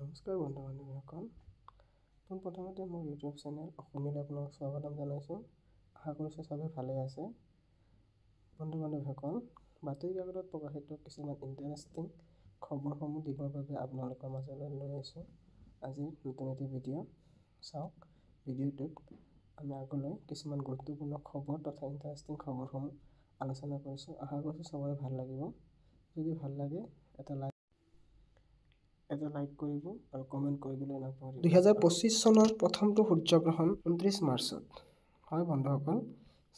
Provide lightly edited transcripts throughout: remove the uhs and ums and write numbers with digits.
নমস্কাৰ বন্ধু বান্ধৱীসকল, পোনপ্ৰথমতে মোৰ ইউটিউব চেনেল অসমীয়ালৈ আপোনাক স্বাগতম জনাইছোঁ। আশা কৰিছোঁ সবেই ভালে আছে। বন্ধু বান্ধৱীসকল, বাতৰি কাকতত প্ৰকাশিত কিছুমান ইণ্টাৰেষ্টিং খবৰসমূহ দিবৰ বাবে আপোনালোকৰ মাজলৈ লৈ আহিছোঁ আজি নতুন এটি ভিডিঅ'। চাওক, ভিডিঅ'টোত আমি আগলৈ কিছুমান গুৰুত্বপূৰ্ণ খবৰ তথা ইণ্টাৰেষ্টিং খবৰসমূহ আলোচনা কৰিছোঁ। আশা কৰিছোঁ সবৰে ভাল লাগিব। যদি ভাল লাগে এটা লাইক কৰিব আৰু কমেণ্ট কৰিবলৈ নাপাহৰিব। 2025 চনৰ প্ৰথমটো সূৰ্যগ্ৰহণ 29 মাৰ্চত হয় বন্ধুসকল।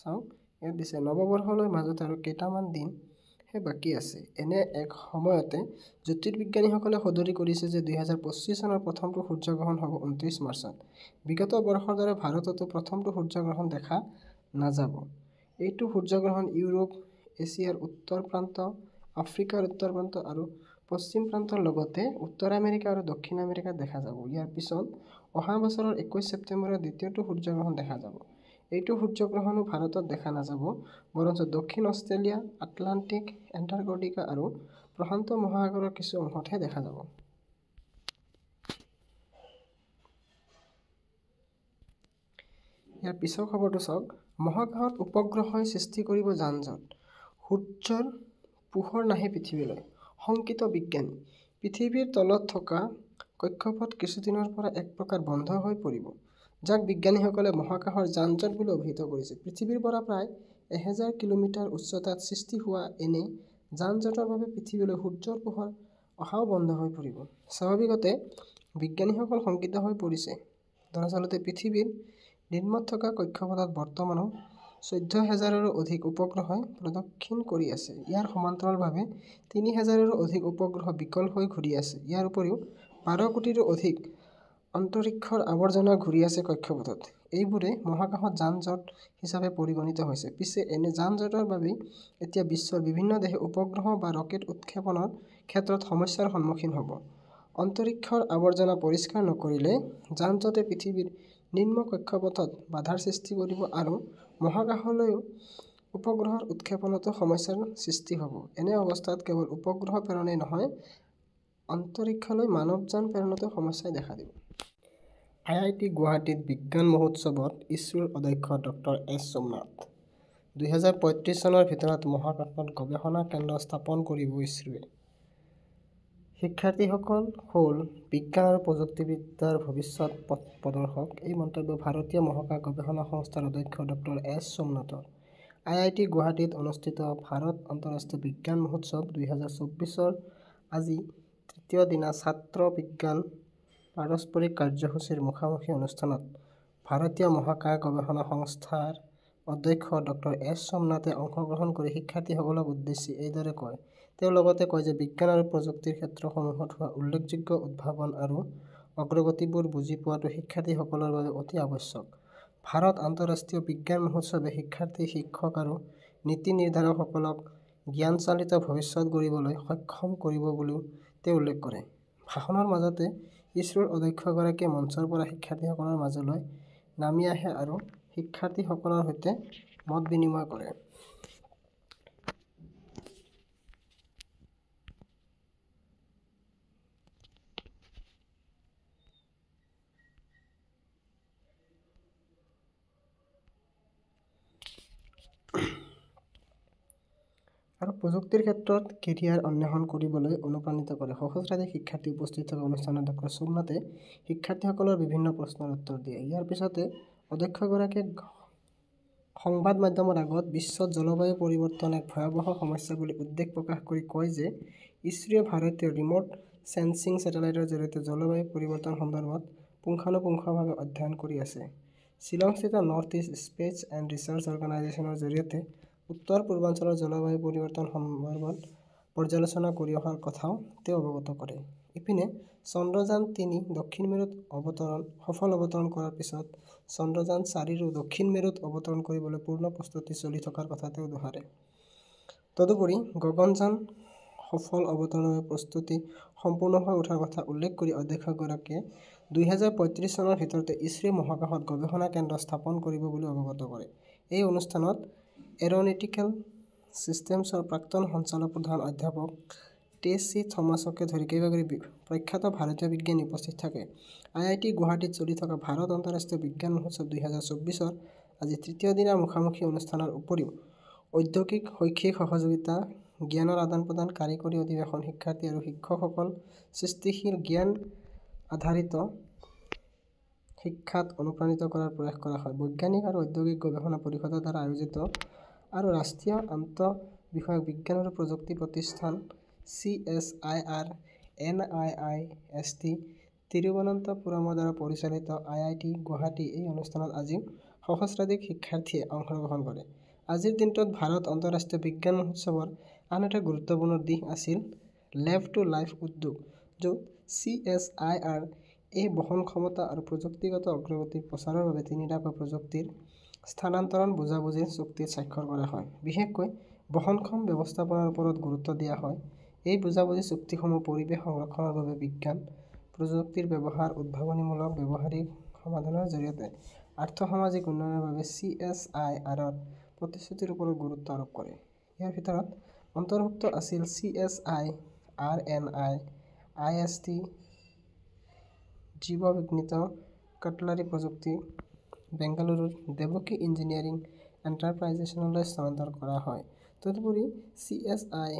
চাওক, ইয়াত দিছে নৱবৰ্ষলৈ মাজত আৰু কেইটামান দিনহে বাকী আছে। এনে এক সময়তে জ্যোতিৰ্বিজ্ঞানীসকলে সদৰি কৰিছে যে 2025 চনৰ প্ৰথমটো সূৰ্যগ্ৰহণ হ'ব 29 মাৰ্চত। বিগত বৰ্ষৰ দৰে ভাৰততো প্ৰথমটো সূৰ্যগ্ৰহণ দেখা নাযাব। এইটো সূৰ্যগ্ৰহণ ইউৰোপ, এছিয়াৰ উত্তৰ প্ৰান্ত, আফ্ৰিকাৰ উত্তৰ প্ৰান্ত আৰু পশ্চিম প্ৰান্তৰ লগতে উত্তৰ আমেৰিকা আৰু দক্ষিণ আমেৰিকাত দেখা যাব। ইয়াৰ পিছত অহা বছৰৰ 21 ছেপ্টেম্বৰত দ্বিতীয়টো সূৰ্যগ্ৰহণ দেখা যাব। এইটো সূৰ্যগ্ৰহণো ভাৰতত দেখা নাযাব, বৰঞ্চ দক্ষিণ অষ্ট্ৰেলিয়া, আটলাণ্টিক, এণ্টাৰ্কটিকা আৰু প্ৰশান্ত মহাসাগৰৰ কিছু অংশতহে দেখা যাব। ইয়াৰ পিছৰ খবৰটো চাওক, মহাকাশত উপগ্ৰহই সৃষ্টি কৰিব যান-জঁট, সূৰ্যৰ পোহৰ নাহে পৃথিৱীলৈ, শংকিত বিজ্ঞানী। পৃথিৱীৰ তলত থকা কক্ষপথ কিছুদিনৰ পৰা এক প্ৰকাৰ বন্ধ হৈ পৰিব, যাক বিজ্ঞানীসকলে মহাকাশৰ যান-জঁট বুলি অভিহিত কৰিছে। পৃথিৱীৰ পৰা প্ৰায় 1000 কিলোমিটাৰ উচ্চতাত সৃষ্টি হোৱা এনে যান-জঁটৰ বাবে পৃথিৱীলৈ সূৰ্যৰ পোহৰ অহাও বন্ধ হৈ পৰিব। স্বাভাৱিকতে বিজ্ঞানীসকল শংকিত হৈ পৰিছে। দৰাচলতে পৃথিৱীৰ নিম্নত থকা কক্ষপথত বৰ্তমানো 14,000ৰো অধিক উপগ্ৰহই প্ৰদক্ষিণ কৰি আছে। ইয়াৰ সমান্তৰালভাৱে 3,000ৰো অধিক উপগ্ৰহ বিকল হৈ ঘূৰি আছে। ইয়াৰ উপৰিও 12 কোটিৰো অধিক অন্তৰীক্ষৰ আৱৰ্জনা ঘূৰি আছে কক্ষপথত। এইবোৰে মহাকাশত যান-জঁট হিচাপে পৰিগণিত হৈছে। পিছে এনে যান-জঁটৰ বাবেই এতিয়া বিশ্বৰ বিভিন্ন দেশে উপগ্ৰহ বা ৰকেট উৎক্ষেপণৰ ক্ষেত্ৰত সমস্যাৰ সন্মুখীন হ'ব। অন্তৰীক্ষৰ আৱৰ্জনা পৰিষ্কাৰ নকৰিলে যান-জঁটে পৃথিৱীৰ নিম্ন কক্ষপথত বাধাৰ সৃষ্টি কৰিব আৰু মহাকাশলৈও উপগ্ৰহৰ উৎক্ষেপণতো সমস্যাৰ সৃষ্টি হ'ব। এনে অৱস্থাত কেৱল উপগ্ৰহ প্ৰেৰণেই নহয়, অন্তৰীক্ষলৈ মানৱযান প্ৰেৰণতো সমস্যাই দেখা দিব। IIT গুৱাহাটীত বিজ্ঞান মহোৎসৱত ইছৰোৰ অধ্যক্ষ ডক্টৰ এছ সোমনাথ। 2035 চনৰ ভিতৰত মহাকাশত গৱেষণা কেন্দ্ৰ স্থাপন কৰিব ইছৰোৱে। শিক্ষাৰ্থীসকল হ'ল বিজ্ঞান আৰু প্ৰযুক্তিবিদ্যাৰ ভৱিষ্যত পথ প্ৰদৰ্শক। এই মন্তব্য ভাৰতীয় মহাকাশ গৱেষণা সংস্থাৰ অধ্যক্ষ ডক্টৰ এছ সোমনাথৰ। IIT গুৱাহাটীত অনুষ্ঠিত ভাৰত আন্তঃৰাষ্ট্ৰীয় বিজ্ঞান মহোৎসৱ 2024ৰ আজি তৃতীয় দিনা ছাত্ৰ বিজ্ঞান পাৰস্পৰিক কাৰ্যসূচীৰ মুখামুখি অনুষ্ঠানত ভাৰতীয় মহাকাশ গৱেষণা সংস্থাৰ অধ্যক্ষ ডক্টৰ এছ সোমনাথে অংশগ্ৰহণ কৰি শিক্ষাৰ্থীসকলক উদ্দেশ্যি এইদৰে কয়। তেওঁ লগতে কয় যে বিজ্ঞান আৰু প্ৰযুক্তিৰ ক্ষেত্ৰসমূহত হোৱা উল্লেখযোগ্য উদ্ভাৱন আৰু অগ্ৰগতিবোৰ বুজি পোৱাটো শিক্ষাৰ্থীসকলৰ বাবে অতি আৱশ্যক। ভাৰত আন্তঃৰাষ্ট্ৰীয় বিজ্ঞান মহোৎসৱে শিক্ষাৰ্থী, শিক্ষক আৰু নীতি নিৰ্ধাৰকসকলক জ্ঞানচালিত ভৱিষ্যত গঢ়িবলৈ সক্ষম কৰিব বুলিও তেওঁ উল্লেখ কৰে। ভাষণৰ মাজতে ইছৰোৰ অধ্যক্ষগৰাকীয়ে মঞ্চৰ পৰা শিক্ষাৰ্থীসকলৰ মাজলৈ নামি আহে আৰু শিক্ষাৰ্থীসকলৰ সৈতে মত বিনিময় কৰে। আৰু প্ৰযুক্তিৰ ক্ষেত্ৰত কেৰিয়াৰ অন্বেষণ কৰিবলৈ অনুপ্ৰাণিত কৰে। সহস্ৰাধিক শিক্ষাৰ্থী উপস্থিত থকা অনুষ্ঠানত ডক্টৰ সোমনাথে শিক্ষাৰ্থীসকলৰ বিভিন্ন প্ৰশ্নৰ উত্তৰ দিয়ে। ইয়াৰ পিছতে অধ্যক্ষগৰাকীয়ে সংবাদ মাধ্যমৰ আগত বিশ্বত জলবায়ু পৰিৱৰ্তন এক ভয়াৱহ সমস্যা বুলি উদ্বেগ প্ৰকাশ কৰি কয় যে ইছৰোৱে ভাৰতীয় ৰিম'ট চেনচিং ছেটেলাইটৰ জৰিয়তে জলবায়ু পৰিৱৰ্তন সন্দৰ্ভত পুংখানুপুংখভাৱে অধ্যয়ন কৰি আছে। শ্বিলংস্থিত নৰ্থ-ইষ্ট স্পেচ এণ্ড ৰিচাৰ্চ অৰ্গেনাইজেশ্যনৰ জৰিয়তে উত্তৰ পূৰ্বাঞ্চলৰ জলবায়ু পৰিৱৰ্তন সন্দৰ্ভত পৰ্যালোচনা কৰি অহাৰ কথাও তেওঁ অৱগত কৰে। ইপিনে চন্দ্ৰযান-3 দক্ষিণ মেৰুত সফল অৱতৰণ কৰাৰ পিছত চন্দ্ৰযান-4ৰো দক্ষিণ মেৰুত অৱতৰণ কৰিবলৈ পূৰ্ণ প্ৰস্তুতি চলি থকাৰ কথা তেওঁ দোহাৰে। তদুপৰি গগনযান সফল অৱতৰণৰ বাবে প্ৰস্তুতি সম্পূৰ্ণ হৈ উঠাৰ কথা উল্লেখ কৰি অধ্যক্ষগৰাকীয়ে 2035 চনৰ ভিতৰতে ইছৰোৱে মহাকাশত গৱেষণা কেন্দ্ৰ স্থাপন কৰিব বুলি অৱগত কৰে। এই অনুষ্ঠানত এৰ'নটিকেল চিষ্টেমছৰ প্ৰাক্তন সঞ্চালক প্ৰধান অধ্যাপক টেছি থমাছকে ধৰি কেইবাগৰাকী প্ৰখ্যাত ভাৰতীয় বিজ্ঞানী উপস্থিত থাকে। IIT গুৱাহাটীত চলি থকা ভাৰত আন্তঃৰাষ্ট্ৰীয় বিজ্ঞান মহোৎসৱ 2024 আজি তৃতীয় দিনৰ মুখামুখি অনুষ্ঠানৰ উপৰিও ঔদ্যোগিক শৈক্ষিক সহযোগিতা, জ্ঞানৰ আদান-প্ৰদান, কাৰিকৰী অধিৱেশন, শিক্ষাৰ্থী আৰু শিক্ষকসকল সৃষ্টিশীল জ্ঞান আধাৰিত শিক্ষাত অনুপ্ৰাণিত কৰাৰ প্ৰয়াস কৰা হয়। বৈজ্ঞানিক আৰু ঔদ্যোগিক গৱেষণা পৰিষদৰ দ্বাৰা আয়োজিত আৰু ৰাষ্ট্ৰীয় আন্তঃবিষয়ক বিজ্ঞান আৰু প্ৰযুক্তি প্ৰতিষ্ঠান CSIR NIIST তিৰুৱনন্তপুৰমৰ দ্বাৰা পৰিচালিত IIT গুৱাহাটী এই অনুষ্ঠানত আজি সহস্ৰাধিক শিক্ষাৰ্থীয়ে অংশগ্ৰহণ কৰে। আজিৰ দিনটোত ভাৰত আন্তঃৰাষ্ট্ৰীয় বিজ্ঞান মহোৎসৱৰ আন এটা গুৰুত্বপূৰ্ণ দিশ আছিল লেব টু লাইফ উদ্যোগ, য'ত CSIR এই বহনক্ষমতা আৰু প্ৰযুক্তিগত অগ্ৰগতিৰ প্ৰচাৰৰ বাবে তিনিটাকৈ প্ৰযুক্তিৰ স্থানান্তৰণ বুজাবুজিৰ চুক্তিত স্বাক্ষৰ কৰা হয়। বিশেষকৈ বহনক্ষম ব্যৱস্থাপনাৰ ওপৰত গুৰুত্ব দিয়া হয়। এই বুজাবুজি চুক্তিসমূহ পৰিৱেশ সংৰক্ষণৰ বাবে বিজ্ঞান প্ৰযুক্তিৰ ব্যৱহাৰ, উদ্ভাৱনীমূলক ব্যৱহাৰিক সমাধানৰ জৰিয়তে আৰ্থ-সামাজিক উন্নয়নৰ বাবে CSIRৰ প্ৰতিশ্ৰুতিৰ ওপৰত গুৰুত্ব আৰোপ কৰে। ইয়াৰ ভিতৰত অন্তৰ্ভুক্ত আছিল CSIR-NIIST জীৱবিঘ্নিত কাটলাৰী প্ৰযুক্তি বেংগালুৰুৰ দেৱকী ইঞ্জিনিয়াৰিং এণ্টাৰপ্ৰাইজেছলৈ স্থানান্তৰ কৰা হয়। তদুপৰি CSIR-RCR-IRI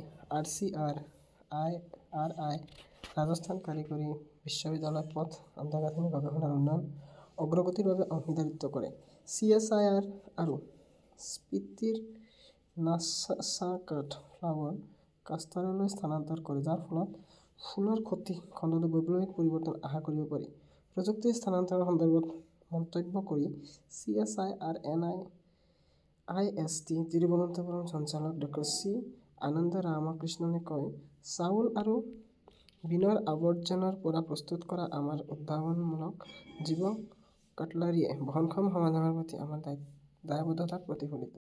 ৰাজস্থান কাৰিকৰী বিশ্ববিদ্যালয় পথ আন্তঃগাঁথনি গৱেষণাৰ উন্নয়ন অগ্ৰগতিৰ বাবে অংশীদাৰিত্ব কৰে। CSIR আৰু স্পিতিৰ নাছাকাট ফ্লাৱাৰ ক্লাষ্টাৰলৈ স্থানান্তৰ কৰে, যাৰ ফলত ফুলৰ খেতি খণ্ডতো বৈপ্লৱিক পৰিৱৰ্তন আশা কৰিব পাৰি। প্ৰযুক্তিৰ স্থানান্তৰৰ সন্দৰ্ভত মন্তব্য কৰি CSIR-NIIST তিৰুৱনন্তপুৰম সঞ্চালক ড C. আনন্দ ৰামকৃষ্ণনে কয়, চাউল আৰু বীনৰ আৱৰ্জনাৰ পৰা প্ৰস্তুত কৰা আমাৰ উদ্ভাৱনমূলক জীৱ কাটলাৰীয়ে বহনক্ষম সমাধানৰ প্ৰতি আমাৰ দায়বদ্ধতাক প্ৰতিফলিত